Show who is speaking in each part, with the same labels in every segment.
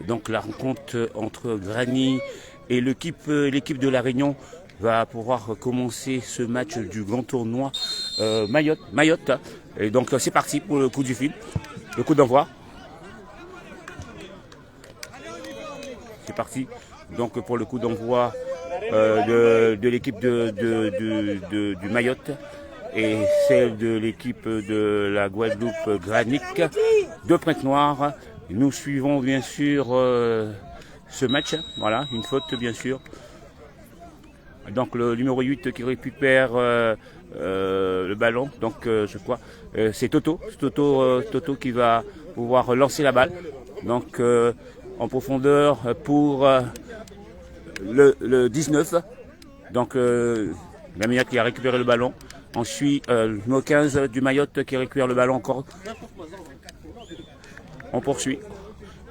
Speaker 1: Donc la rencontre entre Grani et l'équipe de La Réunion va pouvoir commencer ce match du grand tournoi Mayotte. Et donc c'est parti pour le coup du fil, le coup d'envoi. C'est parti donc pour le coup d'envoi de l'équipe du Mayotte et celle de l'équipe de la Guadeloupe Granique de Pointe-Noire. Nous suivons bien sûr ce match. Voilà, une faute bien sûr. Donc le numéro 8 qui récupère le ballon. Donc je crois c'est Toto. Toto qui va pouvoir lancer la balle. Donc en profondeur pour le 19. Donc la meilleure qui a récupéré le ballon. Ensuite le numéro 15 du Mayotte qui récupère le ballon encore. On poursuit.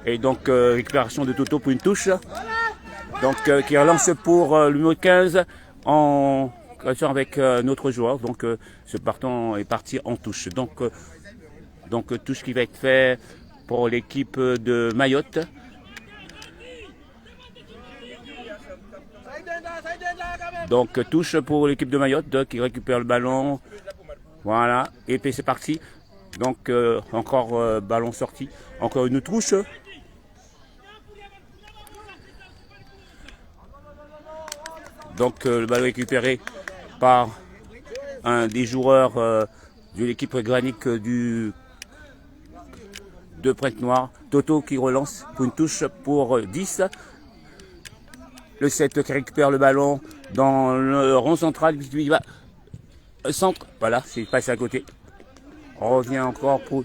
Speaker 1: Et donc récupération de Toto pour une touche. Donc qui relance pour le numéro 15 en relation avec notre joueur. Donc ce partant est parti en touche. Donc touche qui va être fait pour l'équipe de Mayotte. Donc touche pour l'équipe de Mayotte qui récupère le ballon. Voilà. Et puis c'est parti. Donc encore ballon sorti. Encore une touche. Donc le ballon récupéré par un des joueurs de l'équipe granique de Pointe-Noire. Toto qui relance pour une touche pour 10. Le 7 qui récupère le ballon dans le rond central. Il va centre. Voilà, c'est passé à côté. On revient encore pour...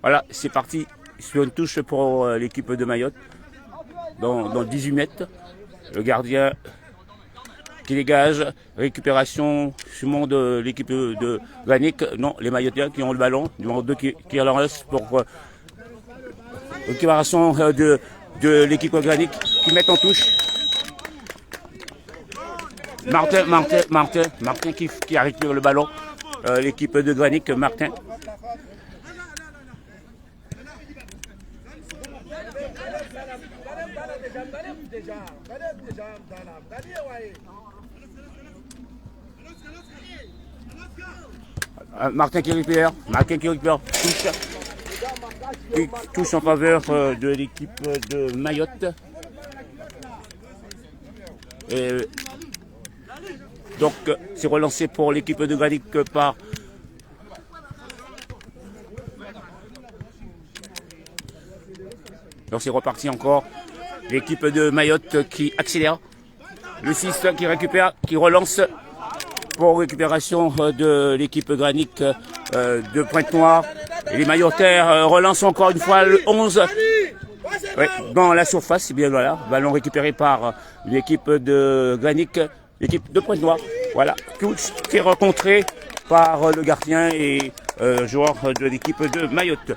Speaker 1: Voilà, c'est parti sur une touche pour l'équipe de Mayotte. Dans 18 mètres. Le gardien qui dégage. Récupération sûrement de l'équipe de Granique. Non, les Mayotiens qui ont le ballon. Numéro 2 qui relance pour récupération de l'équipe Granique qui met en touche. Martin qui a récupéré le ballon. L'équipe de Granique, Martin. Martin qui récupère, touche en faveur de l'équipe de Mayotte. Et donc c'est relancé pour l'équipe de Granique par donc c'est reparti encore. L'équipe de Mayotte qui accélère. Le 6 qui récupère, qui relance pour récupération de l'équipe Granique de Pointe-Noire. Et les Mayottaires relancent encore une fois le 11. Ouais, dans la surface, c'est bien voilà. Ballon récupéré par l'équipe de Granique, l'équipe de Pointe-Noire. Voilà, touche qui est rencontré par le gardien et joueur de l'équipe de Mayotte.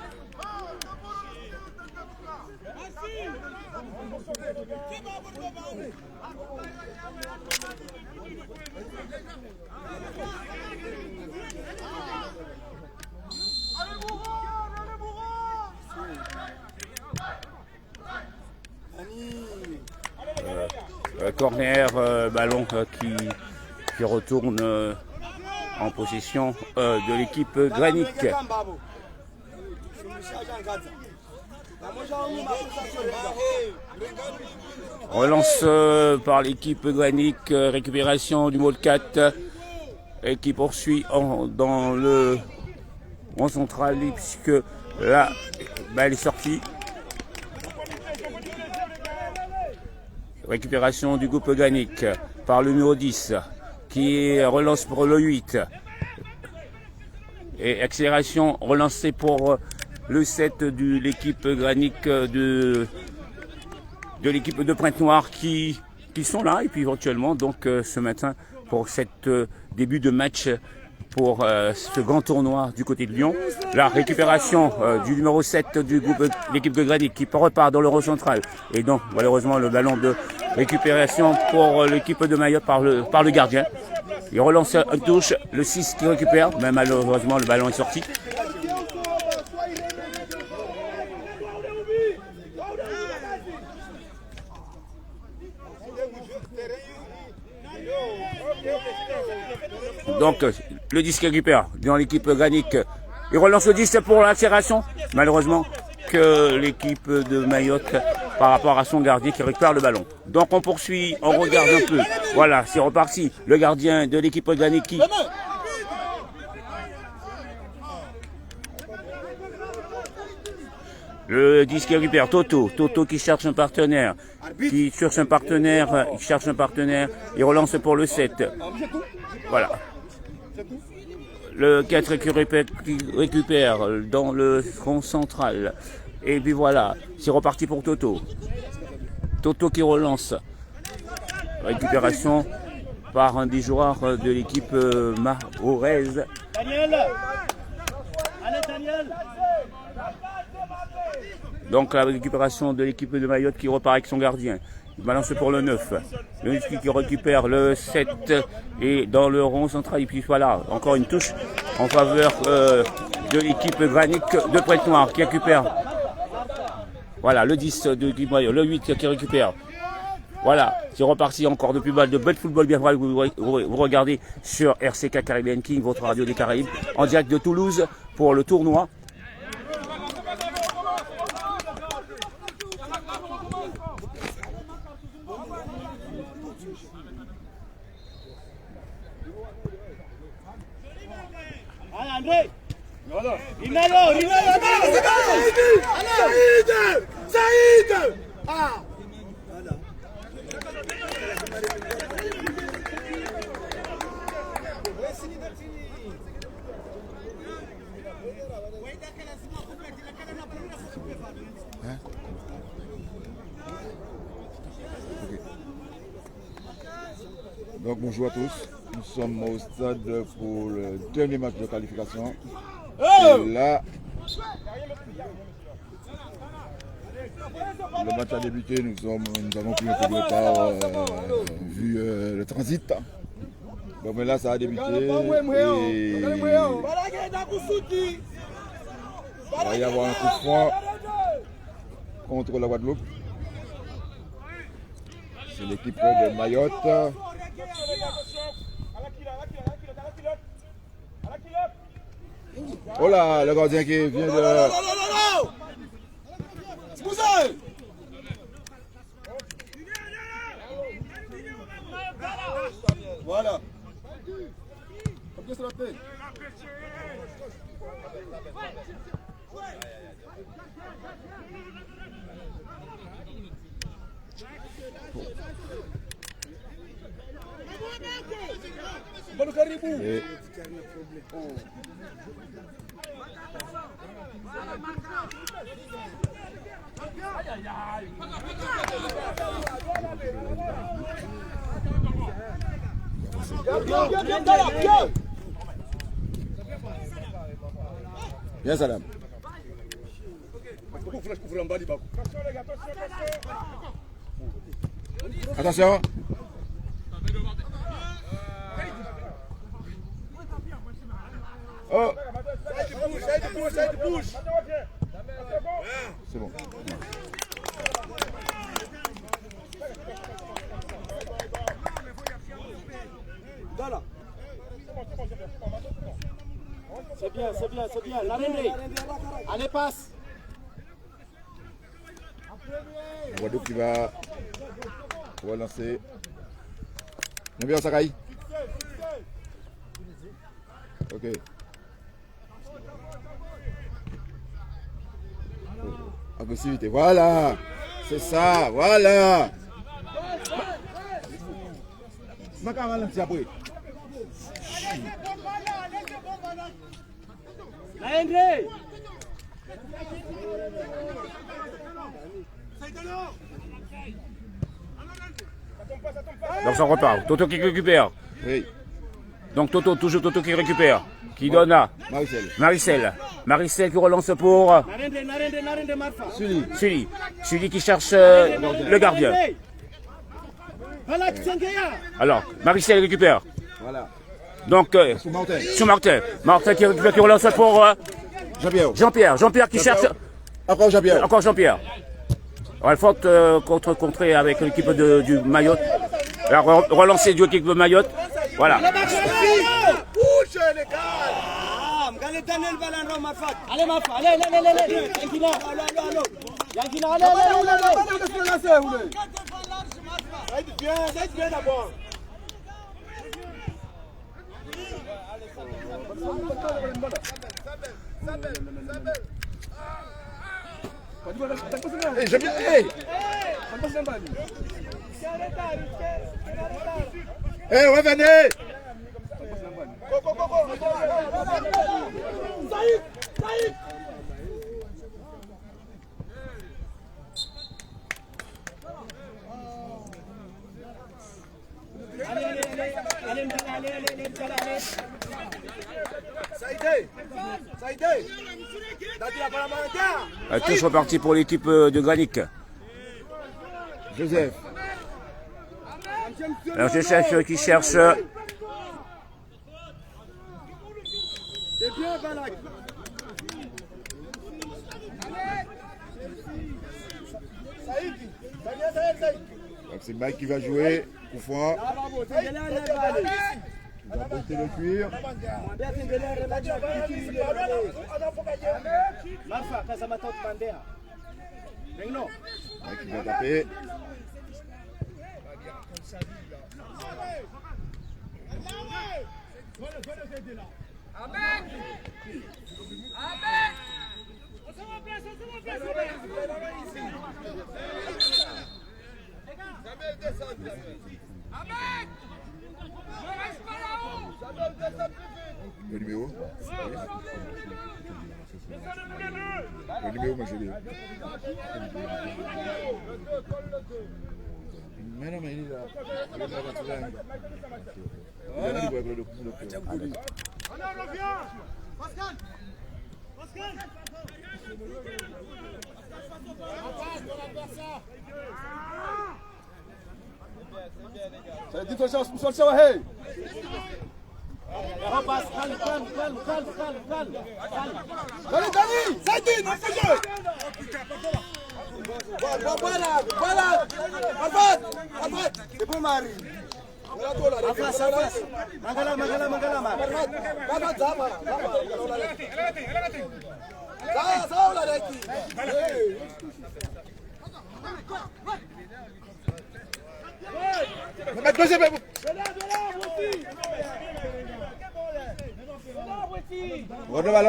Speaker 1: Corner, ballon qui retourne en possession de l'équipe Granique. Relance par l'équipe Granique, récupération du mode 4 et qui poursuit dans le rond central puisque là elle est sortie. Récupération du groupe Granique par le numéro 10 qui relance pour le 8. Et accélération relancée pour le 7 de l'équipe Granique de l'équipe de Pointe-Noire qui sont là et puis éventuellement donc ce matin pour cette début de match pour ce grand tournoi du côté de Lyon. La récupération du numéro 7 du groupe l'équipe de Granique qui repart dans le rond central. Et donc malheureusement le ballon de récupération pour l'équipe de Mayotte par le gardien. Il relance une touche, le 6 qui récupère, mais malheureusement le ballon est sorti. Donc le disque récupère dans l'équipe Granic. Il relance le disque pour l'accélération. Malheureusement que l'équipe de Mayotte par rapport à son gardien qui récupère le ballon. Donc on poursuit, on regarde un peu. Voilà, c'est reparti. Le gardien de l'équipe Granic qui... Le disque récupère Toto. Toto qui cherche un partenaire. Il cherche un partenaire. Il relance pour le 7. Voilà. Le 4 qui récupère dans le front central. Et puis voilà. C'est reparti pour Toto. Toto qui relance. Récupération par un des joueurs de l'équipe mahoraise. Daniel. Allez Daniel. Donc la récupération de l'équipe de Mayotte qui repart avec son gardien. Il balance pour le 9. Le 9 qui récupère le 7 et dans le rond central. Et puis voilà, encore une touche en faveur de l'équipe Granic de Pointe-Noire qui récupère. Voilà, le 10 de l'équipe Mayotte, le 8 qui récupère. Voilà, c'est reparti encore depuis balle de bel football bien vrai. Vous regardez sur RCK Caribbean King, votre radio des Caraïbes, en direct de Toulouse pour le tournoi.
Speaker 2: André, Rinaldo, Saïd, ah.
Speaker 3: Donc bonjour à tous, nous sommes au stade pour le dernier match de qualification. Et là, le match a débuté, nous avons pris un peu de retard vu le transit. Donc mais là ça a débuté et il va y avoir un coup de poing contre la Guadeloupe. C'est l'équipe de Mayotte. Oh là, le gardien qui vient de...
Speaker 2: Voilà.
Speaker 3: Et... Bien Salam. Attention. Oh. C'est bon.
Speaker 2: C'est bien, c'est bien, c'est bien. L'arrêtez. Allez, passe.
Speaker 3: La Guadeloupe qui va relancer. Bien Sakai. Ok. Agressivité, voilà. C'est ça, voilà.
Speaker 1: Donc ça repart. Toto qui récupère.
Speaker 3: Oui.
Speaker 1: Donc Toto, toujours Toto qui récupère. Qui donne à
Speaker 3: Maricel.
Speaker 1: Maricel qui relance pour Sully qui cherche le gardien. Alors, Maricel récupère.
Speaker 3: Voilà.
Speaker 1: Donc, sur Martin. Martin qui récupère, qui relance pour Jean-Pierre qui cherche.
Speaker 3: Encore Jean-Pierre.
Speaker 1: Encore Jean-Pierre. Alors, faute contrée avec l'équipe du Mayotte. Alors, relancer du équipe de Mayotte. Voilà.
Speaker 2: Allez, Mafa, allez. Yankina, allô. Yankina, allez. Viens d'abord.
Speaker 3: Revenez.
Speaker 2: Saïd.
Speaker 1: Touche reparti pour l'équipe de Granic.
Speaker 3: Joseph.
Speaker 1: Alors Joseph qui cherche.
Speaker 2: C'est bien, Balak.
Speaker 3: Donc c'est Mike qui va jouer. Coup franc. Il va porter le cuir. Mike qui va taper. Le numéro. Le numéro, moi je l'ai. Mais non, mais il est là. Il est là, il est là avec le docteur.
Speaker 2: On revient. Pascal.
Speaker 3: Ça dit ton chance pour son hey.
Speaker 2: Repasse, calme.
Speaker 3: Dani, Saïdine, on fait jouer. Voilà. Arfat. C'est bon, Marie. En face. Mangala.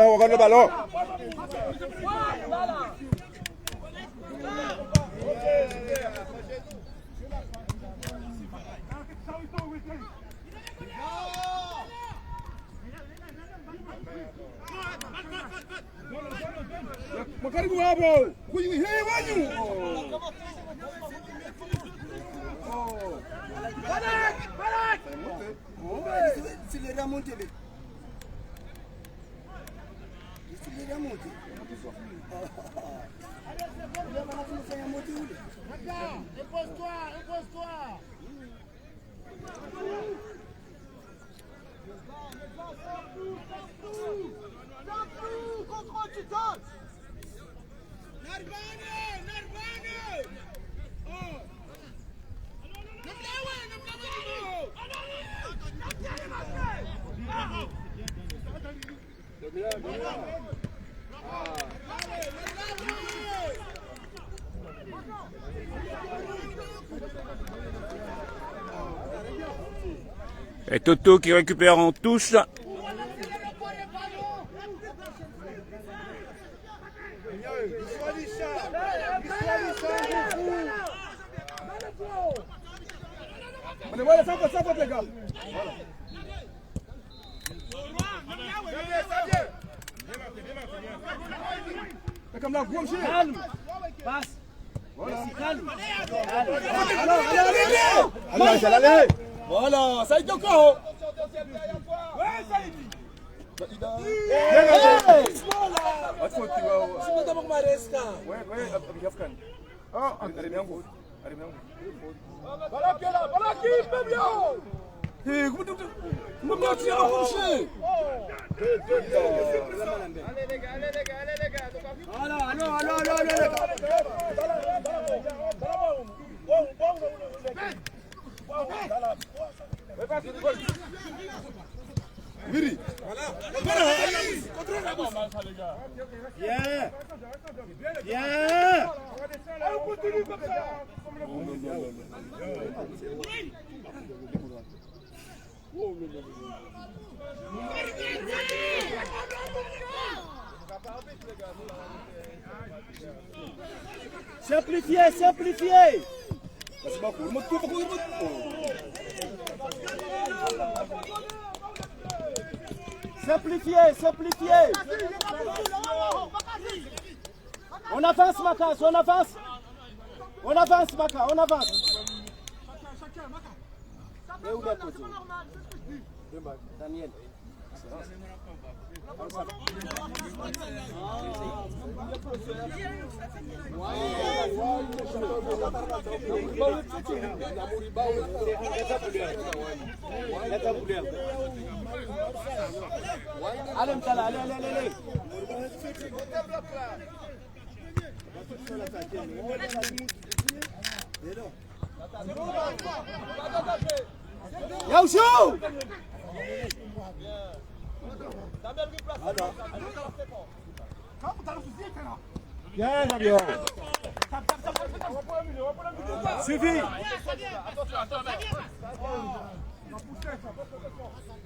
Speaker 3: Regarde le ballon. Makaribu hapo.
Speaker 2: Balak.
Speaker 3: Il est remonté.
Speaker 2: Repose-toi. Contrôle, tu donnes. Narbane. Oh.
Speaker 1: Et Toto qui récupère en touche.
Speaker 3: Voilà, ça va, les gars. C'est comme la grosse chez.
Speaker 2: Calme. Passe. Calme.
Speaker 3: Allez. Voilà, ça y est encore.
Speaker 2: Ouais, ça y est.
Speaker 3: Viri.
Speaker 2: Bien. Simplifiez, simplifiez. Simplifiez, simplifiez. On avance, Makas, on avance. On avance, Maka, on avance. Et où est Daniel. Allez, Mtala, allez, allez, allez. Yaousou! Bien, Javier. Suffit.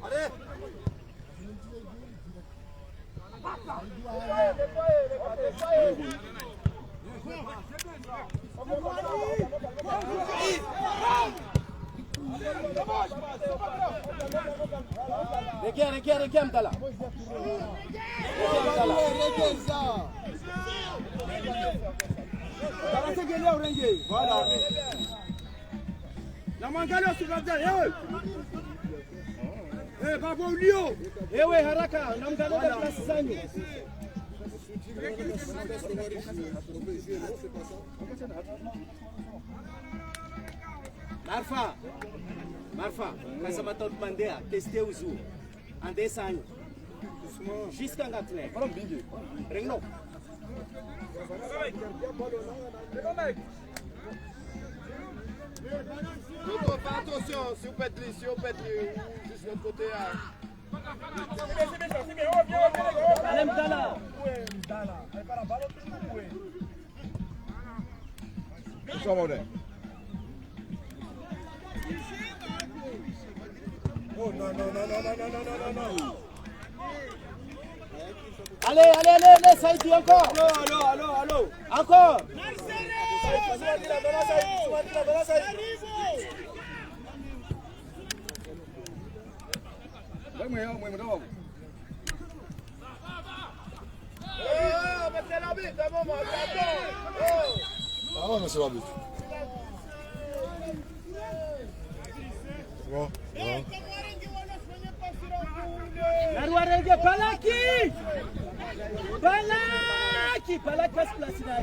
Speaker 2: Allez. Regarde, Mtala. Voilà. La mangalo sur la derrière. Eh, bravo Lio. Eh ouais, haraka, namgalo de place zangu. Marfa, kasa matot mandea, tester o zoo. Ande sanho. Jusqu'à Gatler. Regno. Attention, si vous faites juste l'autre côté. Allez, Mtala. Oh non. Allez, Saïdi, encore. Allô. Encore. Mettez l'arbitre, un moment, attends.
Speaker 3: Monsieur l'arbitre. Bon.
Speaker 2: Naruarenge Palaki passe place là.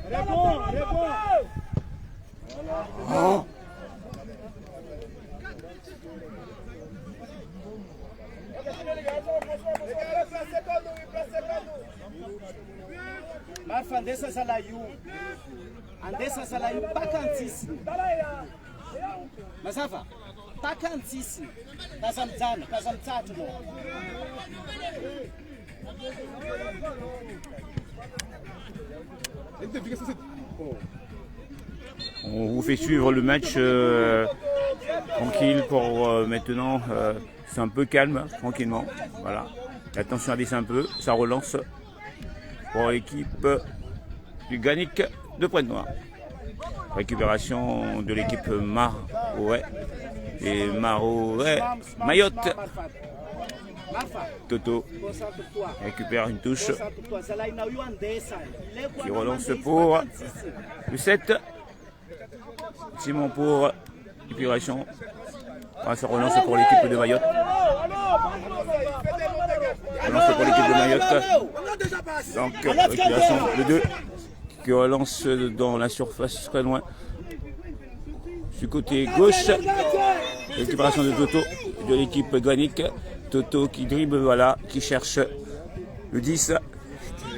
Speaker 2: Réponds. Oh. Marfa, andessa salayu pakantisi. Masafa, pakantisi. Kasamtatu.
Speaker 1: On vous fait suivre le match tranquille pour maintenant. C'est un peu calme, tranquillement. Voilà. La tension a baissé un peu. Ça relance pour l'équipe du Ganic de Pointe-Noire. Récupération de l'équipe Maroé et Maroé Mayotte. Toto récupère une touche qui relance pour le 7. Simon pour récupération. Ça relance pour l'équipe de Mayotte. Relance pour l'équipe de Mayotte. Donc récupération de 2 qui relance dans la surface très loin. Du côté gauche, récupération de Toto de l'équipe Granic. Toto qui dribble, voilà, qui cherche le 10.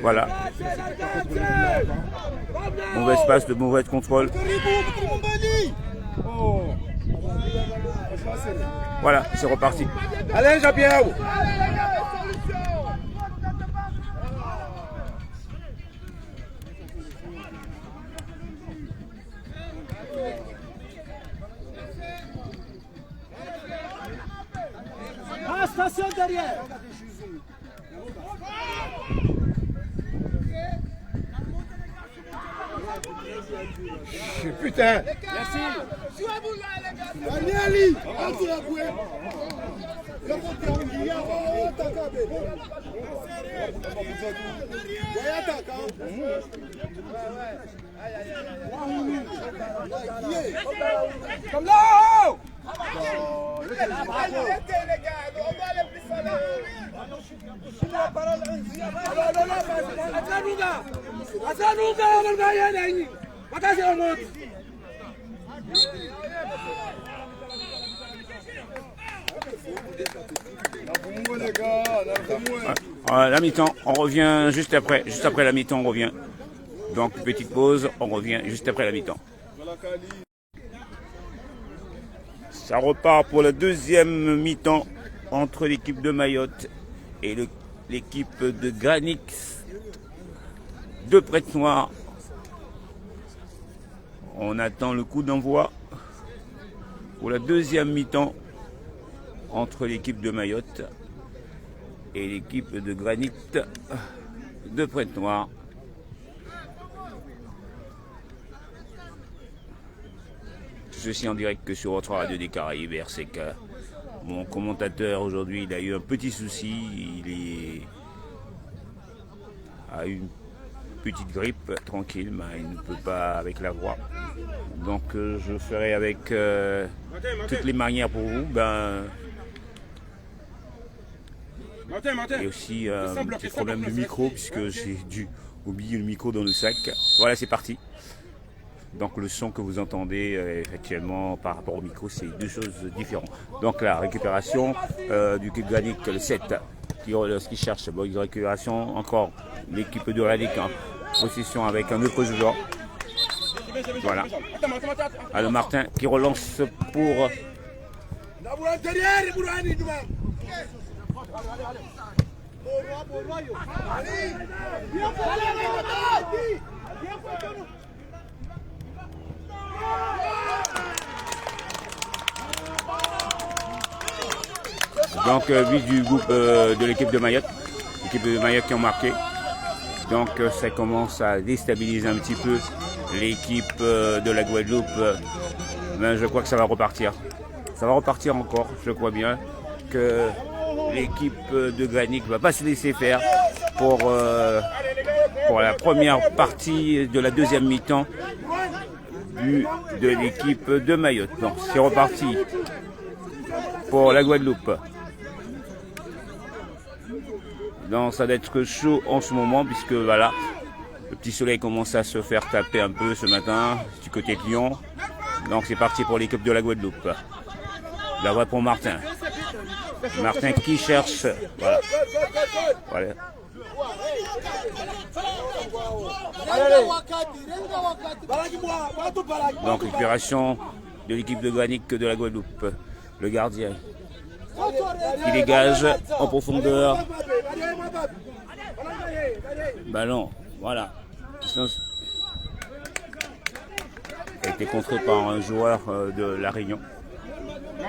Speaker 1: Voilà. Mauvais espace, de mauvais contrôle. Voilà, c'est reparti.
Speaker 2: Allez, Jean-Pierre. Ah, station derrière.
Speaker 3: Putain.
Speaker 2: Merci. Comme là.
Speaker 1: La mi-temps, on revient juste après la mi-temps, on revient. Donc petite pause, on revient juste après la mi-temps. Ça repart pour la deuxième mi-temps entre l'équipe de Mayotte et l'équipe de Granix de Prête-Noire. On attend le coup d'envoi pour la deuxième mi-temps entre l'équipe de Mayotte et l'équipe de Granit de Prête-Noire. Ceci en direct que sur votre radio des Caraïbes, c'est que mon commentateur aujourd'hui, il a eu un petit souci, il a eu une petite grippe, tranquille, mais il ne peut pas avec la voix. Donc je ferai avec toutes les manières pour vous. Et aussi un petit problème de micro, puisque j'ai dû oublier le micro dans le sac. Voilà, c'est parti. Donc le son que vous entendez actuellement par rapport au micro, c'est deux choses différentes. Donc la récupération du club Granic, le 7, qui cherche bonne récupération. Encore l'équipe de Granic en possession avec un autre joueur. Voilà. Alors Martin qui relance pour... Donc but du groupe de l'équipe de Mayotte. L'équipe de Mayotte qui ont marqué. Donc ça commence à déstabiliser un petit peu l'équipe de la Guadeloupe. Mais je crois que ça va repartir. Ça va repartir encore. Je crois bien que l'équipe de Granic ne va pas se laisser faire pour la première partie de la deuxième mi-temps de l'équipe de Mayotte. Donc c'est reparti pour la Guadeloupe. Donc ça doit être chaud en ce moment, puisque voilà, le petit soleil commence à se faire taper un peu ce matin du côté de Lyon. Donc c'est parti pour l'équipe de la Guadeloupe. La voie pour Martin. Martin qui cherche. Voilà. Voilà. Donc récupération de l'équipe de Granic de la Guadeloupe. Le gardien qui dégage en profondeur. Ballon, voilà. A été contré par un joueur de La Réunion.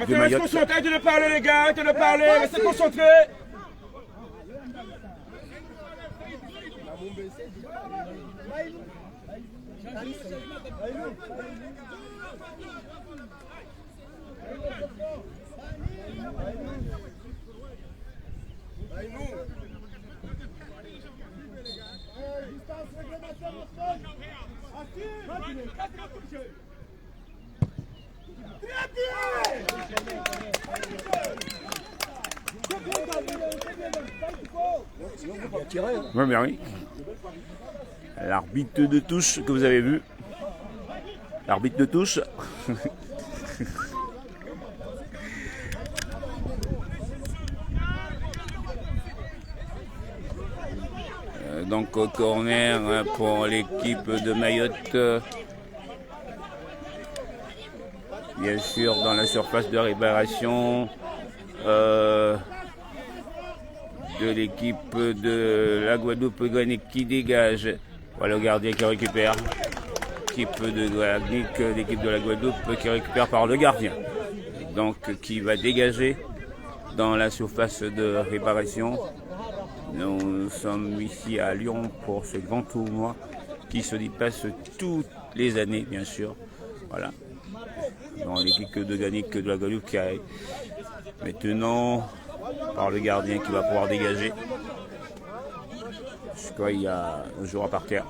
Speaker 1: De Mayotte.
Speaker 2: Arrêtez de parler les gars, arrêtez de parler, restez concentrés.
Speaker 1: Oui, bien oui. L'arbitre de touche que vous avez vu. L'arbitre de touche. Donc au corner pour l'équipe de Mayotte. Bien sûr dans la surface de réparation de l'équipe de la Guadeloupe Granic qui dégage. Voilà le gardien qui récupère. L'équipe de la Guadeloupe qui récupère par le gardien. Donc qui va dégager dans la surface de réparation. Nous sommes ici à Lyon pour ce grand tournoi qui se dépasse toutes les années, bien sûr. Voilà. Dans l'équipe de Granic de la Guadeloupe qui arrive maintenant par le gardien qui va pouvoir dégager. Je crois qu'il y a un joueur par terre.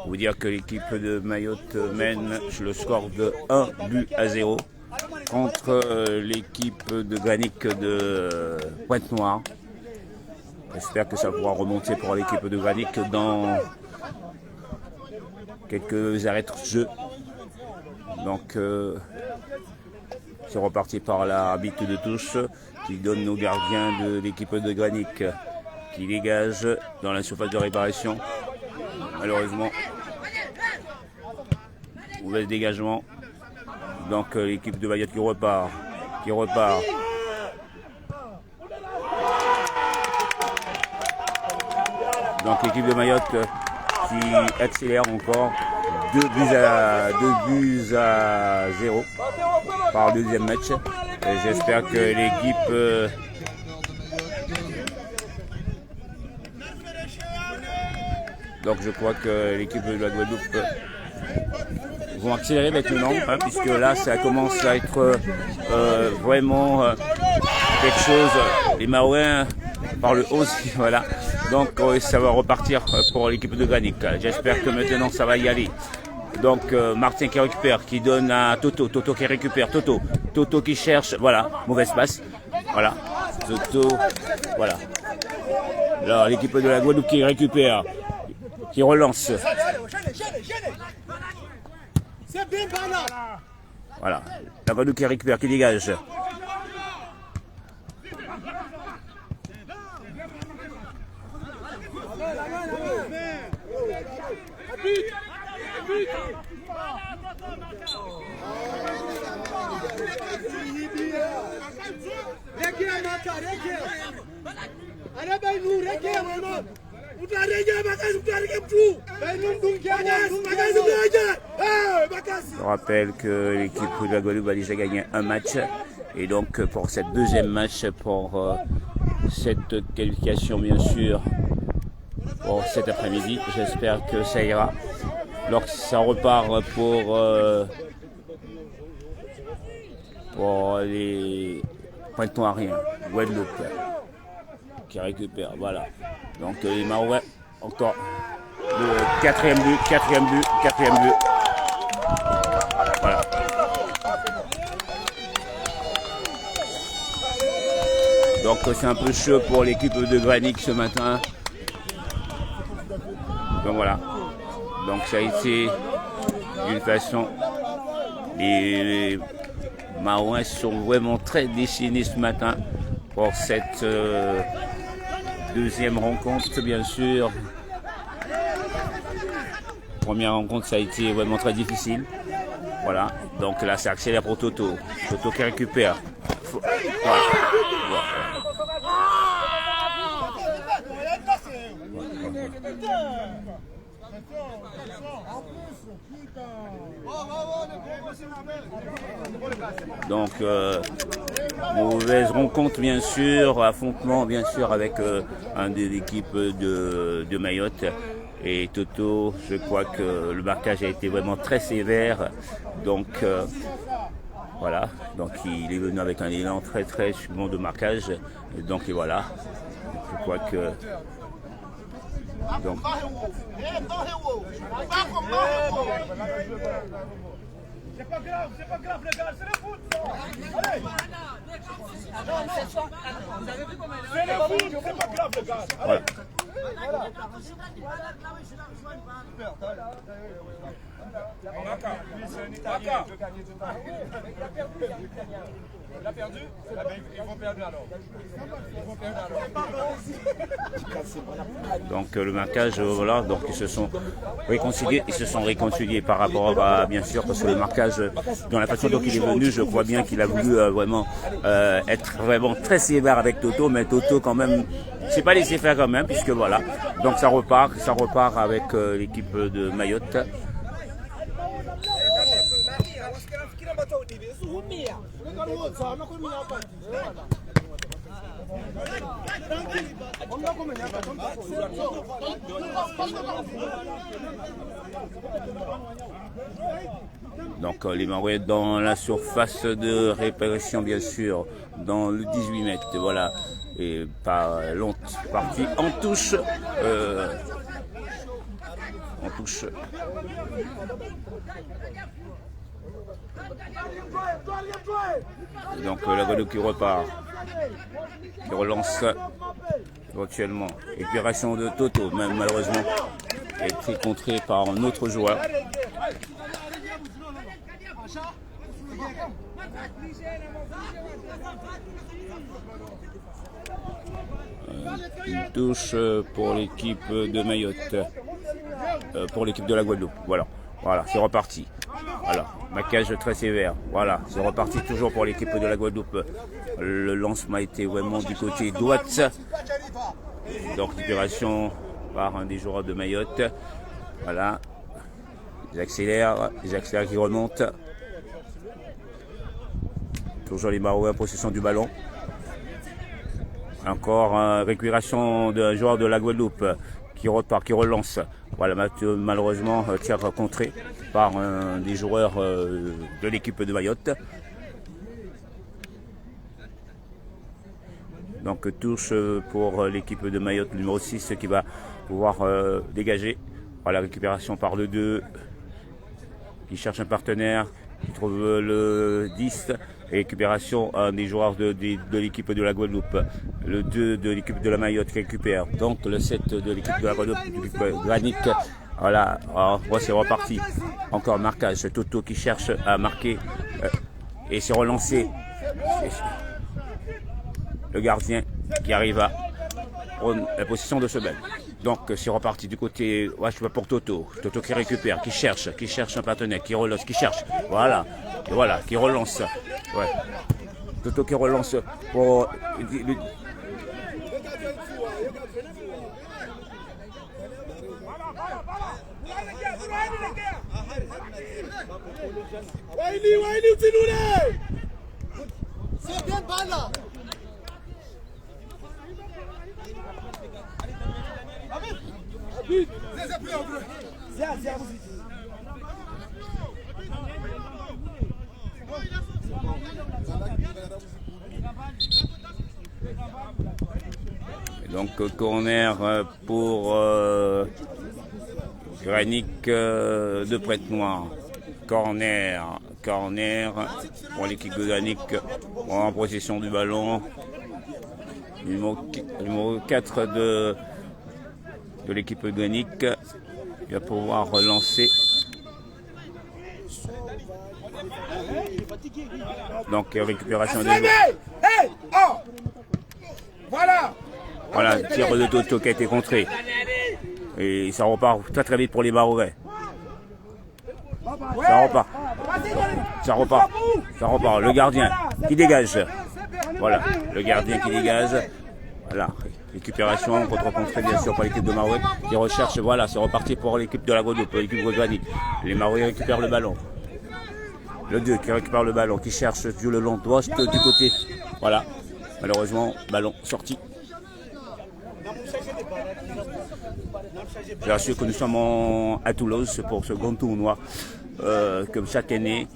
Speaker 1: Vous dire que l'équipe de Mayotte mène le score de 1-0 contre l'équipe de Granic de Pointe-Noire. J'espère que ça pourra remonter pour l'équipe de Granic dans quelques arrêts de jeu. Donc c'est reparti par l'arbitre de touche qui donne aux gardiens de l'équipe de Granic qui dégage dans la surface de réparation. Malheureusement, mauvais dégagement. Donc l'équipe de Mayotte qui repart. Donc l'équipe de Mayotte qui accélère encore 2 buts à 0 par le deuxième match. Et j'espère que l'équipe donc je crois que l'équipe de la Guadeloupe vont accélérer maintenant, hein, puisque là ça commence à être vraiment quelque chose. Les Marouins par le haut, voilà. Donc ça va repartir pour l'équipe de Granic. J'espère que maintenant ça va y aller. Donc Martin qui récupère, qui donne à Toto, Toto qui récupère, Toto qui cherche, voilà, mauvaise passe, voilà, Toto, voilà. Alors l'équipe de la Guadeloupe qui récupère, qui relance. Voilà, la Guadeloupe qui récupère, qui dégage. Je rappelle que l'équipe de la Guadeloupe a déjà gagné un match et donc pour cette deuxième match, pour cette qualification bien sûr pour cet après-midi, j'espère que ça ira. Alors ça repart pour les Pointe-Noiriens, Guadeloupe qui récupère, voilà. Donc les Marouais encore le quatrième but. Voilà. Donc c'est un peu chaud pour l'équipe de Granic ce matin. Donc voilà. Donc ça a été d'une façon. Les Marouins sont vraiment très déchaînés ce matin pour cette deuxième rencontre, bien sûr. Première rencontre, ça a été vraiment très difficile. Voilà. Donc là, ça accélère pour Toto. Toto qui récupère. Voilà. Donc, mauvaise rencontre bien sûr, affrontement bien sûr avec un des équipes de Mayotte. Et Toto, je crois que le marquage a été vraiment très sévère. Donc, voilà. Donc, il est venu avec un élan très bon de marquage. Et donc, et voilà. Je crois que... Donc,
Speaker 2: c'est pas grave les gars, c'est le foot ça. Allez. C'est le foot, c'est pas grave les gars. Allez. Voilà. Il a perdu. Ils vont perdre alors.
Speaker 1: Donc le marquage, voilà, donc ils se sont réconciliés par rapport à, bien sûr, parce que le marquage, dans la façon dont il est venu, je crois bien qu'il a voulu vraiment être vraiment très sévère avec Toto, mais Toto quand même, c'est pas laissé faire quand même, puisque voilà, donc ça repart avec l'équipe de Mayotte. Donc les Marois dans la surface de réparation bien sûr, dans le 18 mètres, voilà, et par l'autre partie en touche. Donc la Guadeloupe qui repart, qui relance éventuellement. Épuration de Toto, même malheureusement, a été contré par un autre joueur. Une touche pour l'équipe de Mayotte, pour l'équipe de la Guadeloupe. Voilà, c'est reparti. Voilà, marquage très sévère. Voilà, c'est reparti toujours pour l'équipe de la Guadeloupe. Le lancement a été vraiment du côté droite. Donc récupération par un des joueurs de Mayotte. Voilà, ils accélèrent qui remontent. Toujours les Marois en possession du ballon. Encore récupération d'un joueur de la Guadeloupe qui repart, qui relance. Voilà, malheureusement, tir contré par un des joueurs de l'équipe de Mayotte. Donc touche pour l'équipe de Mayotte numéro 6 qui va pouvoir dégager. Voilà, récupération par le 2 qui cherche un partenaire, qui trouve le 10. Et récupération des joueurs de l'équipe de la Guadeloupe. Le 2 de l'équipe de la Mayotte qui récupère. Donc le 7 de l'équipe de la Guadeloupe, Granic. Voilà, c'est reparti. Encore marquage. Toto qui cherche à marquer et c'est relancé. Le gardien qui arrive à la position de ce bel. Donc c'est reparti du côté, je vois pour Toto. Toto qui récupère, qui cherche un partenaire, qui relance, qui cherche. Voilà, et voilà, qui relance. Ouais. Toto qui relance pour...
Speaker 2: C'est bien balle là.
Speaker 1: Donc corner pour Granic de Prête-Noire. Corner pour l'équipe de Granic en possession du ballon. Numéro 4 de l'équipe de Granic. Il va pouvoir relancer. Donc récupération des joueurs. Voilà, tir de Toto qui a été contré. Et ça repart très vite pour les Marorais. Ça repart. Le gardien qui dégage. Voilà, le gardien qui dégage. Voilà, Récupération, contre-contrée bien sûr par l'équipe de Marouet qui recherche, voilà, c'est reparti pour l'équipe de la Guadeloupe, pour l'équipe de Guadeloupe. Les Marouet récupèrent le ballon. Le 2 qui récupère le ballon, qui cherche sur le long poste du côté. Voilà, malheureusement, ballon sorti. Je rassure que nous sommes à Toulouse pour ce grand tournoi, comme chaque année.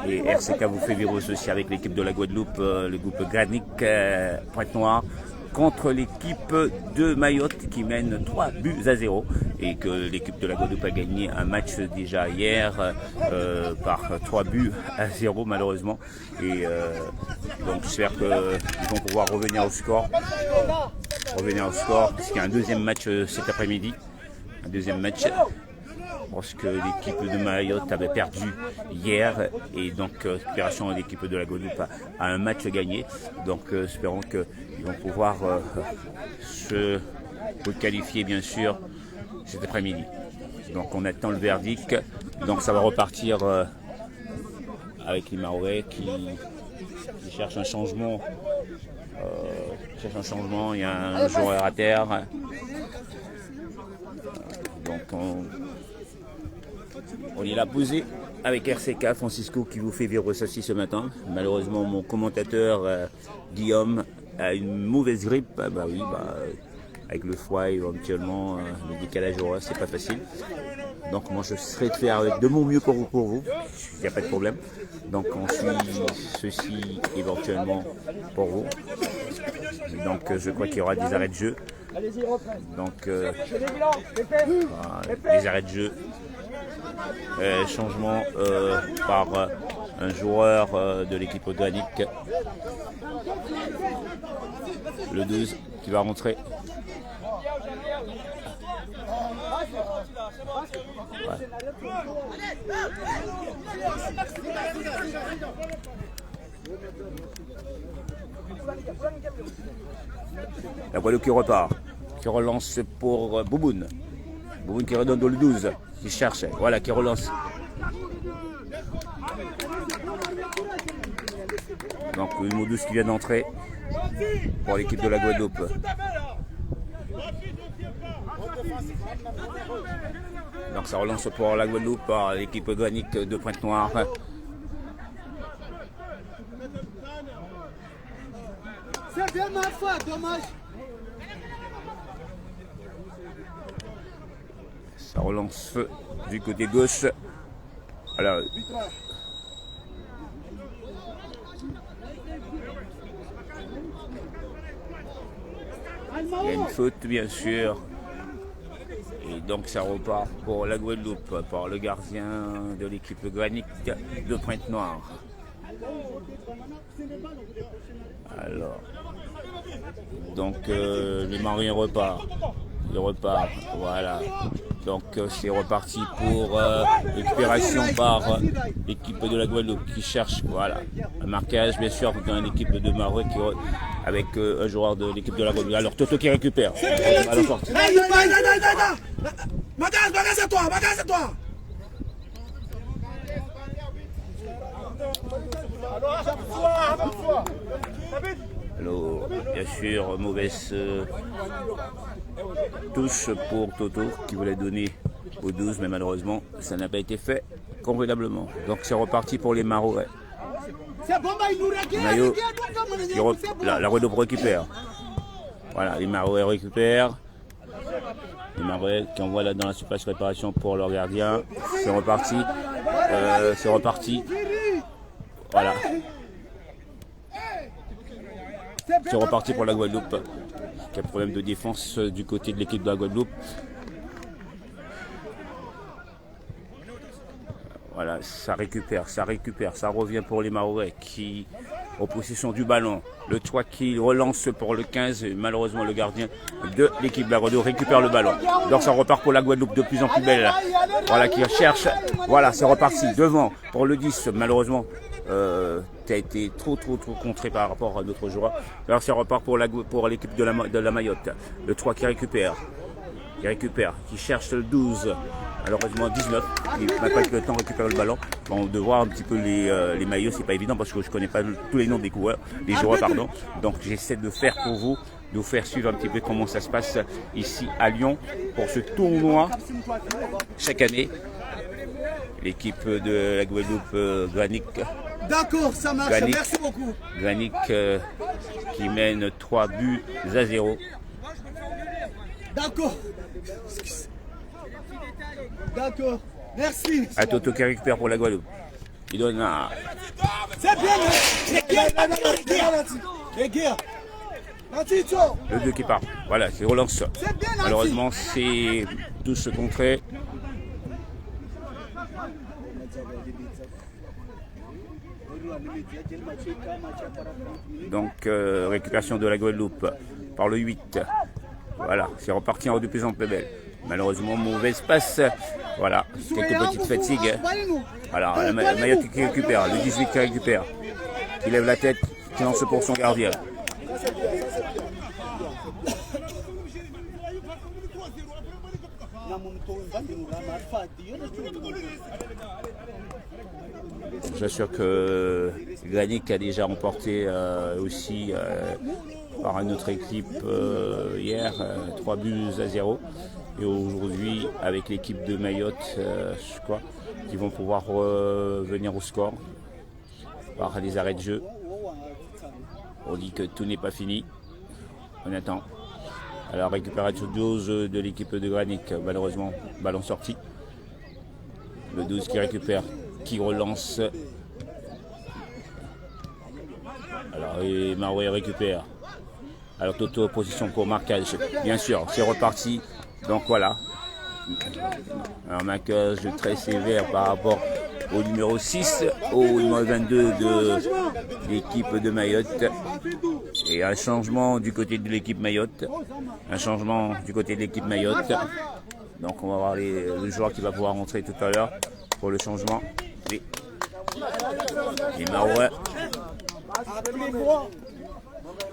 Speaker 1: Et RCK vous fait vivre ceci avec l'équipe de la Guadeloupe, le groupe Granic Pointe-Noire, contre l'équipe de Mayotte qui mène 3-0 et que l'équipe de la Guadeloupe a gagné un match déjà hier par 3-0 malheureusement. Et donc j'espère qu'ils vont pouvoir revenir au score. Puisqu'il y a un deuxième match cet après-midi. Un deuxième match. Parce que l'équipe de Mayotte avait perdu hier et donc récupération de l'équipe de la Guadeloupe a un match gagné. Donc espérons qu'ils vont pouvoir se qualifier bien sûr cet après-midi. Donc on attend le verdict. Donc ça va repartir avec les Marouais qui cherchent un changement. Il y a un joueur à terre. Donc on est là posé avec RCK, Francisco qui vous fait vivre ceci ce matin. Malheureusement, mon commentateur Guillaume a une mauvaise grippe. Avec le foie éventuellement, le décalage horaire, c'est pas facile. Donc moi je serai de faire de mon mieux pour vous. Il n'y a pas de problème. Donc on suit ceci éventuellement pour vous. Et donc je crois qu'il y aura des arrêts de jeu. Donc des arrêts de jeu. Changement par un joueur de l'équipe organique. Le 12 qui va rentrer. Ouais. La Guadeloupe qui repart, qui relance pour Bouboune. Bouboune qui redonne dans le 12, qui cherche, voilà, qui relance. Donc le numéro 12 qui vient d'entrer pour l'équipe de la Guadeloupe. Donc ça relance pour la Guadeloupe par l'équipe Granic de Pointe-Noire.
Speaker 2: C'est bien ma foi, dommage.
Speaker 1: Ça relance du côté gauche. Alors, il y a une faute bien sûr. Et donc ça repart pour la Guadeloupe, par le gardien de l'équipe Granic de Pointe-Noire. Alors, donc le Marien repart. Il repart, voilà. Donc c'est reparti pour récupération par l'équipe de la Guadeloupe qui cherche, voilà, un marquage bien sûr dans l'équipe de Marouet avec un joueur de l'équipe de la Guadeloupe. Alors Toto qui récupère.
Speaker 2: C'est toi.
Speaker 1: Alors, bien sûr, mauvaise touche pour Toto qui voulait donner au 12, mais malheureusement, ça n'a pas été fait convenablement. Donc c'est reparti pour les Marouais. Maillot, la Guadeloupe récupère. Voilà, les Marouais récupèrent. Les Marouais qui envoient là dans la surface réparation pour leur gardien. C'est reparti. C'est reparti. Voilà. C'est reparti pour la Guadeloupe. Quel problème de défense du côté de l'équipe de la Guadeloupe. Voilà, ça récupère, ça revient pour les Marouais qui ont possession du ballon. Le 3 qui relance pour le 15, malheureusement le gardien de l'équipe de la Guadeloupe récupère le ballon. Donc ça repart pour la Guadeloupe de plus en plus belle. Voilà, qui cherche. Voilà, c'est reparti devant pour le 10, malheureusement. Qui a été trop contré par rapport à d'autres joueurs. Alors ça repart pour l'équipe de la Mayotte. Le 3 qui récupère, qui cherche le 12. Malheureusement 19, il n'a pas eu le temps de récupérer le ballon. Bon, de voir un petit peu les maillots, c'est pas évident parce que je connais pas tous les noms des joueurs, pardon. Donc j'essaie de faire pour vous nous faire suivre un petit peu comment ça se passe ici à Lyon pour ce tournoi chaque année. L'équipe de la Guadeloupe, Granic.
Speaker 2: D'accord, ça marche,
Speaker 1: Granic,
Speaker 2: merci beaucoup.
Speaker 1: Granic qui mène 3-0.
Speaker 2: D'accord. D'accord, merci.
Speaker 1: À Toto qui récupère pour la Guadeloupe. Il donne un...
Speaker 2: C'est bien, les gars.
Speaker 1: Le 2 qui part. Voilà, c'est relance.
Speaker 2: C'est bien,
Speaker 1: Malheureusement, c'est tous contrés. Donc, récupération de la Guadeloupe par le 8. Voilà, c'est reparti en de plus en plus belle. Malheureusement, mauvaise passe. Voilà, quelques petites fatigues. Voilà, la Mayotte qui récupère, le 18 qui récupère. Qui lève la tête, qui lance pour son gardien. J'assure que Granic a déjà remporté aussi par une autre équipe hier 3-0. Et aujourd'hui, avec l'équipe de Mayotte, je crois, qui vont pouvoir revenir au score par les arrêts de jeu. On dit que tout n'est pas fini. On attend. Alors récupération 12 de l'équipe de Granic, malheureusement, ballon sorti. Le 12 qui récupère, qui relance. Alors et Marouet récupère. Alors Toto, position pour marquage. Bien sûr, c'est reparti. Donc voilà. Un marquage très sévère par rapport au numéro 6, au numéro 22 de l'équipe de Mayotte. Et un changement du côté de l'équipe Mayotte. Un changement du côté de l'équipe Mayotte. Donc on va voir le joueur qui va pouvoir rentrer tout à l'heure pour le changement. Et Marouet.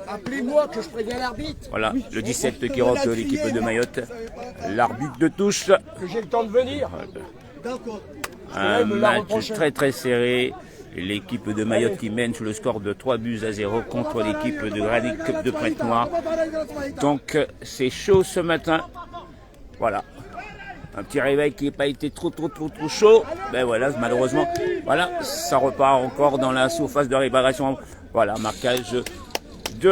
Speaker 2: Appelez-moi que je préviens l'arbitre.
Speaker 1: Voilà, le 17 qui rentre de l'équipe de Mayotte. L'arbitre de touche.
Speaker 2: Que j'ai le temps de venir. D'accord.
Speaker 1: Un match très très serré. L'équipe de Mayotte qui mène sur le score de 3-0 contre l'équipe de Granic de Pointe-Noire. Donc c'est chaud ce matin. Voilà. Un petit réveil qui n'a pas été trop chaud. Ben voilà, malheureusement. Voilà, ça repart encore dans la surface de réparation. Voilà, marquage du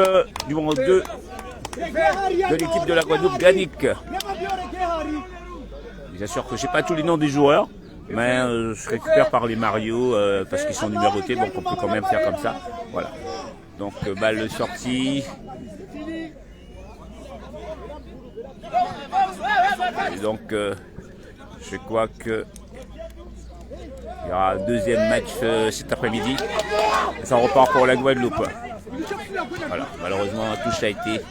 Speaker 1: numéro 2 de l'équipe de la Guadeloupe, Granic. Bien sûr que je n'ai pas tous les noms des joueurs. Mais je récupère par les Mario parce qu'ils sont numérotés, donc on peut quand même faire comme ça. Voilà. Donc balle sortie. Et donc je crois que il y aura un deuxième match cet après-midi. Ça repart pour la Guadeloupe. Voilà. Malheureusement la touche a été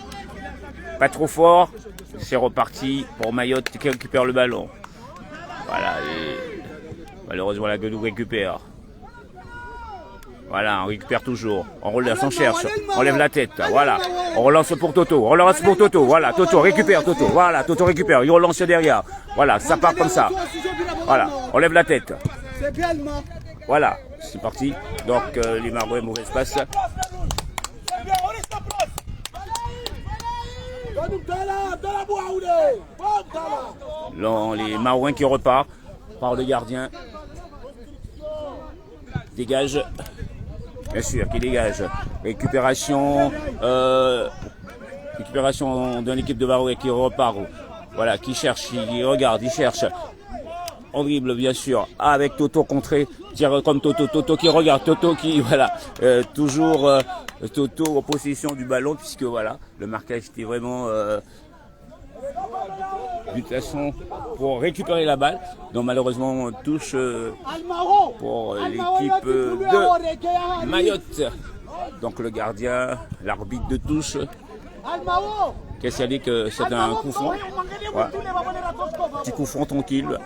Speaker 1: pas trop fort. C'est reparti pour Mayotte qui récupère le ballon. Voilà. Malheureusement, la Guadeloupe récupère. Voilà, on récupère toujours. On relève, on cherche. On lève la tête. Voilà. On relance pour Toto. On relance pour Toto. Voilà, Toto récupère Toto. Voilà, Toto récupère. Il relance derrière. Voilà, ça part comme ça. Voilà, on lève la tête. Voilà, c'est parti. Donc, les Marouets, mauvais passe. Les Marouins qui repart par le gardien. Dégage. Bien sûr, qui dégage. Récupération de l'équipe de Marouais qui repart. Voilà, qui cherche, il regarde, il cherche. On dribble, bien sûr, avec Toto contré. Tire comme Toto. Toto qui regarde. Toto qui, voilà, toujours Toto en possession du ballon, puisque voilà, le marquage était vraiment de toute façon pour récupérer la balle. Donc malheureusement on touche pour l'équipe de Mayotte. Donc le gardien, l'arbitre de touche. Qu'est-ce qu'il a dit que c'est un coup franc. Voilà. Petit coup franc tranquille.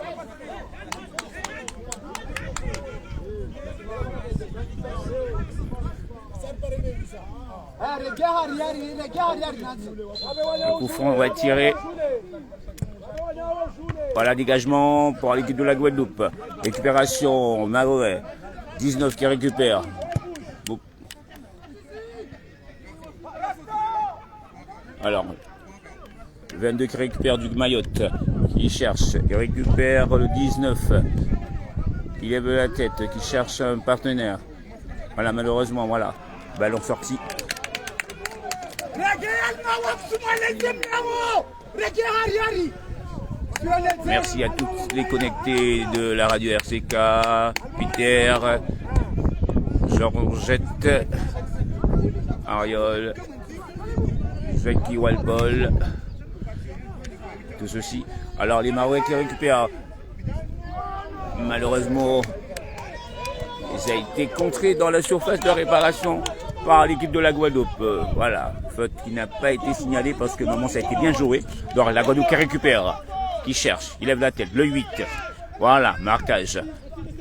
Speaker 1: Un coup franc va tirer. Voilà, dégagement pour l'équipe de la Guadeloupe. Récupération, Marouet. 19 qui récupère. Alors, 22 qui récupère du Mayotte, qui cherche, il récupère le 19, qui lève la tête, qui cherche un partenaire. Voilà, malheureusement, voilà, ballon sorti. Merci à tous les connectés de la radio RCK, Peter, Georgette, Ariol, Jackie Walbol, tout ceci. Alors les Marois qui récupèrent, malheureusement, ça a été contré dans la surface de réparation par l'équipe de la Guadeloupe. Voilà, faute qui n'a pas été signalée parce que moment ça a été bien joué. Donc la Guadeloupe qui récupère, qui cherche, il lève la tête, le 8. Voilà, marquage,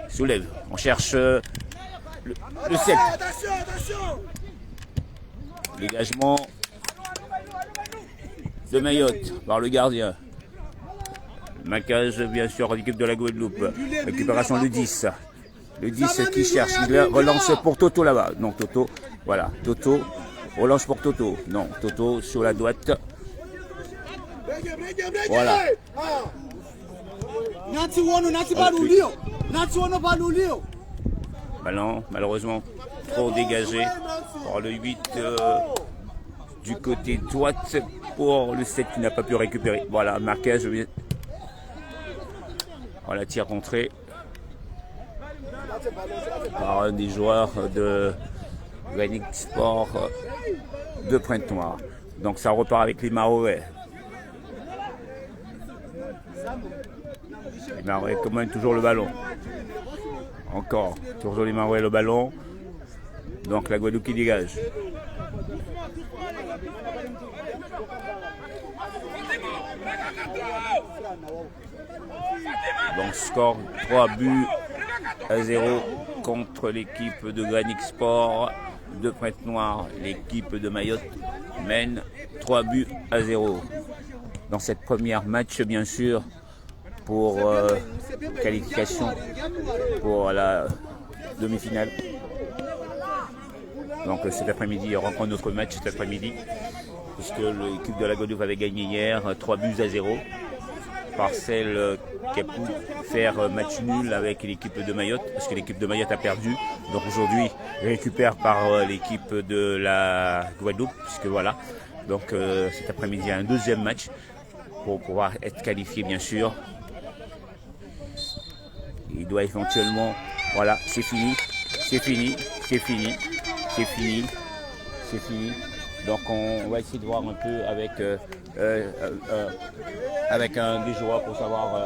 Speaker 1: soulève, on cherche le 7. Dégagement de Mayotte par le gardien. Marquage bien sûr l'équipe de la Guadeloupe. Récupération le 10. Le 10 qui cherche, il relance pour Toto là-bas. Non, Toto, voilà, Toto, relance pour Toto. Non, Toto sur la droite. Voilà. Ballon, malheureusement, trop dégagé par le 8 du côté droite pour le 7 qui n'a pas pu récupérer. Voilà, marquage. Voilà, tir contré par un des joueurs de Granic Sport de Pointe-Noire. Donc ça repart avec les Maroais. Les Maroais commandent toujours le ballon. Encore, toujours les Maroais le ballon. Donc la Guadeloupe qui dégage. Donc score 3-0 contre l'équipe de Granic Sport de Pointe-Noire. L'équipe de Mayotte mène 3-0 dans cette première match, bien sûr, pour qualification pour la demi-finale. Donc cet après-midi, il y aura encore notre match cet après-midi, puisque l'équipe de la Guadeloupe avait gagné hier 3-0 par celle qui a pu faire match nul avec l'équipe de Mayotte, parce que l'équipe de Mayotte a perdu. Donc aujourd'hui, récupère par l'équipe de la Guadeloupe, puisque voilà. Donc cet après-midi, il y a un deuxième match pour pouvoir être qualifié, bien sûr. Il doit éventuellement, voilà, c'est fini, c'est fini, c'est fini, c'est fini, c'est fini. Donc on va essayer de voir un peu avec un des joueurs pour savoir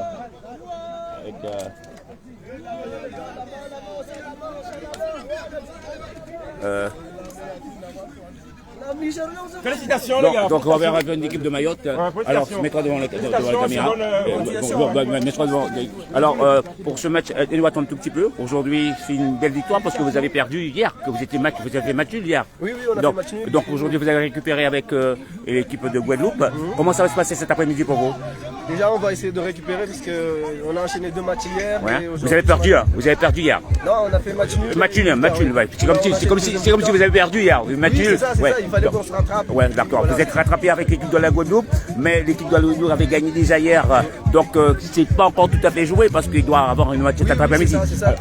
Speaker 2: Félicitations les gars.
Speaker 1: Donc on va vers une équipe de Mayotte. Alors mets-toi devant la caméra. Mets-toi devant. Alors pour ce match, il doit attendre un tout petit peu. Aujourd'hui c'est une belle victoire parce que vous avez perdu hier, que vous avez fait match nul hier.
Speaker 4: Oui, on a fait match nul.
Speaker 1: Donc aujourd'hui vous avez récupéré avec l'équipe de Guadeloupe. Comment ça va se passer cet après-midi pour vous?
Speaker 4: Déjà on va essayer de récupérer parce qu'on a enchaîné 2 matchs hier.
Speaker 1: Ouais. Vous avez perdu hier. Vous avez perdu hier.
Speaker 4: Non, on a fait match nul.
Speaker 1: Match nul, ouais. C'est comme si vous avez perdu hier. Match
Speaker 4: Oui,
Speaker 1: nul.
Speaker 4: c'est ça,
Speaker 1: Ouais.
Speaker 4: il fallait qu'on se rattrape.
Speaker 1: Ouais, d'accord. Voilà. Vous êtes rattrapé avec l'équipe de la Guadeloupe, mais l'équipe de la Guadeloupe avait gagné déjà hier. Donc c'est pas encore tout à fait joué parce qu'il doit avoir une match cet après-midi.
Speaker 4: C'est ça.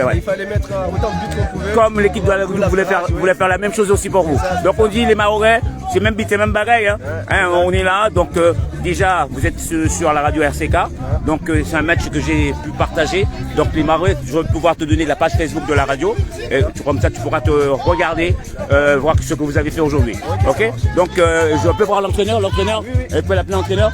Speaker 1: Ouais.
Speaker 4: Il fallait mettre autant de buts qu'on pouvait.
Speaker 1: Comme l'équipe de la Guadeloupe voulait faire la même chose aussi pour vous. Donc on dit les Mahorais, c'est même bagaille. On est là. Donc déjà vous êtes sur la radio RCK. Donc c'est un match que j'ai pu partager. Donc les Mahorais, je vais pouvoir te donner la page Facebook de la radio. Et comme ça tu pourras te regarder, voir ce que vous avez fait aujourd'hui. Ok? Donc je peux voir l'entraîneur.
Speaker 4: Oui.
Speaker 1: Je peux l'appeler l'entraîneur.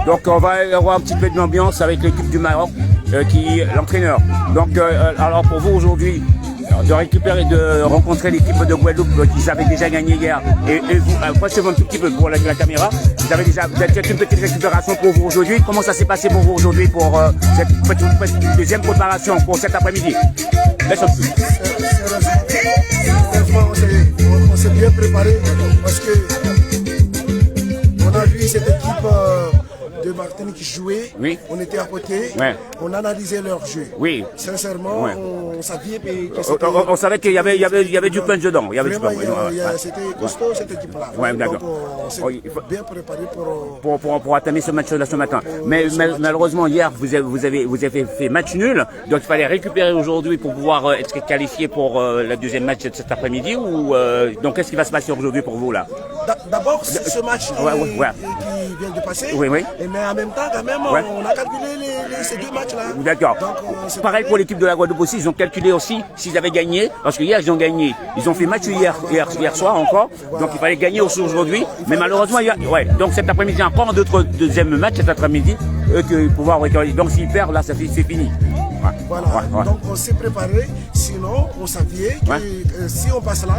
Speaker 1: Donc on va avoir un petit peu de l'ambiance avec l'équipe du Maroc, l'entraîneur. Donc alors pour vous aujourd'hui, de récupérer, de rencontrer l'équipe de Guadeloupe qui avait déjà gagné hier, et vous, approchez-vous un tout petit peu pour la caméra, vous avez fait une petite récupération pour vous aujourd'hui. Comment ça s'est passé pour vous aujourd'hui pour cette deuxième préparation pour cet après-midi?
Speaker 5: On s'est bien préparé parce que on a vu cette équipe de Martinique jouait,
Speaker 1: Oui.
Speaker 5: on était à côté,
Speaker 1: Ouais.
Speaker 5: on analysait leur jeu.
Speaker 1: Oui.
Speaker 5: Sincèrement,
Speaker 1: Ouais.
Speaker 5: on savait que c'était...
Speaker 1: On savait qu'il y avait du punch dedans. Il y avait du
Speaker 5: Vraiment,
Speaker 1: punch.
Speaker 5: c'était costaud cette équipe-là.
Speaker 1: Ouais,
Speaker 5: Donc
Speaker 1: d'accord.
Speaker 5: on s'est
Speaker 1: Oui, il faut-
Speaker 5: bien préparé pour...
Speaker 1: pour attamer ce match-là ce matin. Mais malheureusement, hier, vous avez fait match nul. Donc, il fallait récupérer aujourd'hui pour pouvoir être qualifié pour le deuxième match de cet après-midi. Donc, qu'est-ce qui va se passer aujourd'hui pour vous, là?
Speaker 5: D'abord, ce match
Speaker 1: Ouais.
Speaker 5: qui vient de passer,
Speaker 1: Oui.
Speaker 5: mais en même temps, quand même,
Speaker 1: Ouais.
Speaker 5: on a calculé ces deux matchs-là.
Speaker 1: D'accord.
Speaker 5: Donc, c'est
Speaker 1: Pareil pour l'équipe de la Guadeloupe aussi, ils ont calculé aussi s'ils avaient gagné, parce que hier ils ont gagné. Ils ont fait match hier soir encore, donc il fallait gagner aussi aujourd'hui. Mais malheureusement, donc cet après-midi, encore un deuxième match cet après-midi, que pouvoir récolter. Donc s'ils perdent, là, c'est fini.
Speaker 5: Voilà,
Speaker 1: Ouais.
Speaker 5: donc on s'est préparé, sinon on savait que si on passe là,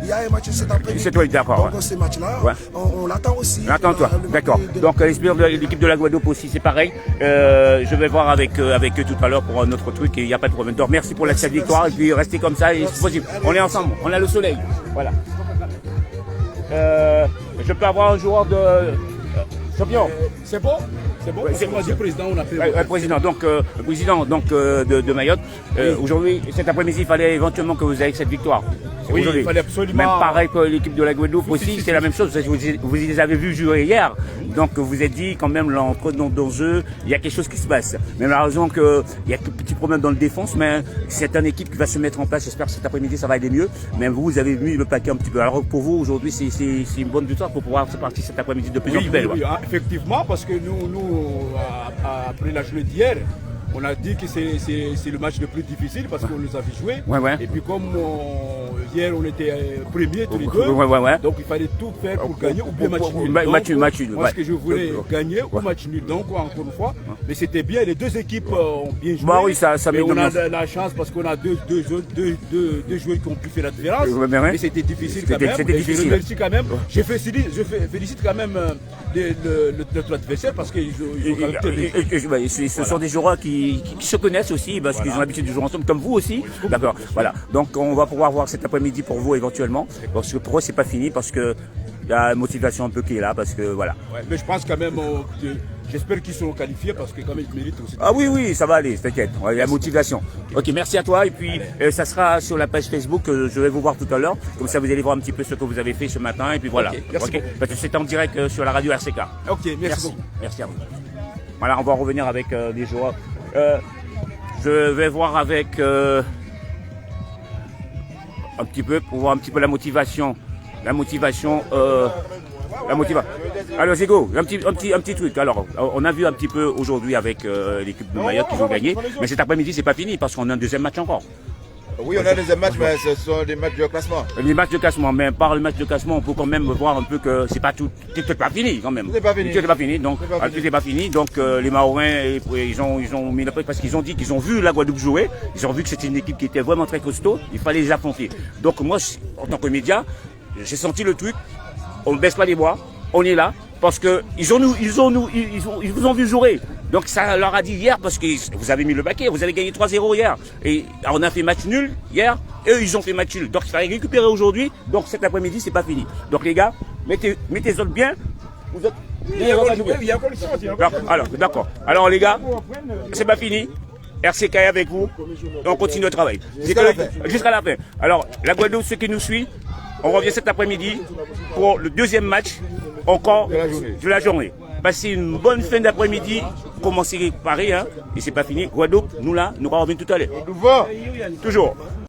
Speaker 5: il y a un match cet après-midi.
Speaker 1: C'est toi, d'accord.
Speaker 5: Donc ce match-là,
Speaker 1: Ouais.
Speaker 5: on l'attend aussi.
Speaker 1: Attends-toi, d'accord. Donc l'équipe de la Guadeloupe aussi, c'est pareil. Je vais voir avec eux tout à l'heure pour un autre truc et il n'y a pas de problème. Donc merci pour cette victoire et puis restez comme ça et c'est possible. On est ensemble, on a le soleil. Voilà. Je peux avoir un joueur de champion.
Speaker 6: C'est bon? C'est bon? C'est moi, du président, on a fait.
Speaker 1: Le président, le président de Mayotte. Aujourd'hui, cet après-midi, il fallait éventuellement que vous ayez cette victoire.
Speaker 6: Oui,
Speaker 1: Aujourd'hui.
Speaker 6: il fallait absolument.
Speaker 1: Même pareil pour l'équipe de la Guadeloupe aussi,
Speaker 6: si,
Speaker 1: c'est la même chose. Vous les avez vus jouer hier. Donc vous vous êtes dit quand même entre dans eux, il y a quelque chose qui se passe. Mais malheureusement il y a quelques petits problèmes dans le défense, mais c'est une équipe qui va se mettre en place. J'espère que cet après-midi ça va aller mieux. Mais vous avez mis le paquet un petit peu. Alors pour vous aujourd'hui, c'est une bonne victoire pour pouvoir se partir cet après-midi de plus en plus belle.
Speaker 6: Oui, effectivement, parce que nous après la journée d'hier, on a dit que c'est le match le plus difficile parce qu'on nous avait joué.
Speaker 1: Ouais.
Speaker 6: Et puis comme hier on était premiers tous les deux,
Speaker 1: Ouais.
Speaker 6: donc il fallait tout faire pour gagner ou bien match nul.
Speaker 1: Match nul.
Speaker 6: Parce que je voulais gagner ou match nul. Donc encore une fois, mais c'était bien, les deux équipes ont bien joué.
Speaker 1: Bah oui, ça
Speaker 6: et
Speaker 1: met
Speaker 6: on a
Speaker 1: de
Speaker 6: la chance parce qu'on a deux joueurs qui ont pu faire la différence.
Speaker 1: Ouais.
Speaker 6: Mais c'était difficile quand même.
Speaker 1: C'était difficile.
Speaker 6: Je remercie quand même. Je félicite quand même notre adversaire parce qu'ils ont quand même
Speaker 1: ce sont des joueurs qui se connaissent aussi parce qu'ils ont l'habitude de jouer ensemble comme vous aussi. D'accord. Voilà. Donc on va pouvoir voir cet après-midi pour vous éventuellement. Parce que pour eux c'est pas fini parce que il y a une motivation un peu qui est là parce que voilà.
Speaker 6: Ouais, mais je pense quand même j'espère qu'ils seront qualifiés parce que quand même ils méritent aussi.
Speaker 1: Ah oui, ça va aller, t'inquiète. Il y a motivation. Ok, merci à toi et puis ça sera sur la page Facebook. Je vais vous voir tout à l'heure. Comme ça vous allez voir un petit peu ce que vous avez fait ce matin et puis voilà.
Speaker 6: Okay, merci beaucoup.
Speaker 1: Parce que c'est en direct sur la radio RCK.
Speaker 6: Ok, merci beaucoup.
Speaker 1: Merci à vous. Voilà, on va revenir avec les joueurs. Je vais voir avec un petit peu pour voir un petit peu la motivation. Alors Zego, un petit truc. Alors, on a vu un petit peu aujourd'hui avec l'équipe de Mayotte qui ont gagné, mais cet après-midi c'est pas fini parce qu'on a un deuxième match encore.
Speaker 3: Oui, on a des matchs, mais ce sont des matchs de classement.
Speaker 1: Les matchs de classement, mais par le match de classement, on peut quand même voir un peu que c'est pas tout pas fini quand même.
Speaker 3: Tout n'est pas fini.
Speaker 1: Tout n'est pas fini, donc tout n'est pas fini. Donc les Mahorais, ils ont mis la pression parce qu'ils ont dit qu'ils ont vu la Guadeloupe jouer, ils ont vu que c'était une équipe qui était vraiment très costaud, il fallait les affronter. Donc moi, en tant que média, j'ai senti le truc, on ne baisse pas les bras, on est là, parce que ils vous ont vu jouer. Donc ça leur a dit hier, parce que vous avez mis le paquet, vous avez gagné 3-0 hier. Et on a fait match nul hier, eux ils ont fait match nul. Donc il fallait récupérer aujourd'hui, donc cet après-midi c'est pas fini. Donc les gars, mettez les autres bien. Vous êtes...
Speaker 6: Il y a encore le chance.
Speaker 1: Alors, d'accord. Alors les gars, c'est pas fini. RCK est avec vous. On continue le travail. Jusqu'à la fin. Alors, la Guadeloupe, ceux qui nous suivent, on revient cet après-midi pour le deuxième match encore de la journée. Passez une bonne fin d'après-midi. Commencez Paris, hein, et c'est pas fini. Guadeloupe, nous là, nous revenons tout à l'heure. Toujours.